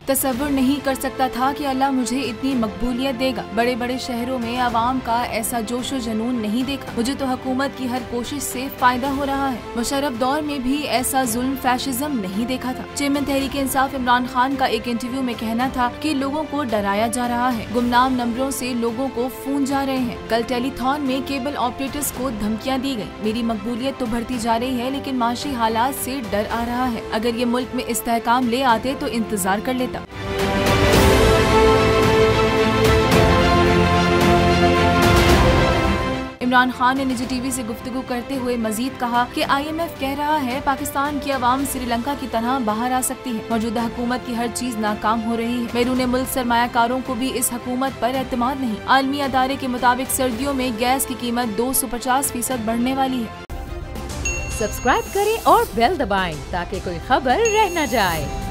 तसव्वुर नहीं कर सकता था कि अल्लाह मुझे इतनी मकबूलियत देगा। बड़े बड़े शहरों में आवाम का ऐसा जोशो जनून नहीं देखा। मुझे तो हुकूमत की हर कोशिश से फायदा हो रहा है। मुशर्रफ दौर में भी ऐसा जुल्म फैशिज्म नहीं देखा था। चेयरमैन तहरीक इंसाफ इमरान खान का एक इंटरव्यू में कहना था कि लोगों को डराया जा रहा है, गुमनाम नंबरों से लोगों को फोन जा रहे हैं। कल टेलीथॉन में केबल ऑपरेटर्स को धमकियां दी गई। मेरी मकबूलियत तो बढ़ती जा रही है, लेकिन माशी हालात से डर आ रहा है। अगर ये मुल्क में इस्तेहकाम ले आते तो इंतजार कर लेता। इमरान खान ने निजी टीवी से गुफ्तगू करते हुए मजीद कहा कि IMF कह रहा है पाकिस्तान की आवाम श्रीलंका की तरह बाहर आ सकती है। मौजूदा हुकूमत की हर चीज नाकाम हो रही है। बैरून मुल्क सरमायाकारों को भी इस हुकूमत पर एतमाद नहीं। आलमी अदारे के मुताबिक सर्दियों में गैस की कीमत 250% बढ़ने वाली है। सब्सक्राइब करें और बेल दबाएं ताकि कोई खबर रह न जाए।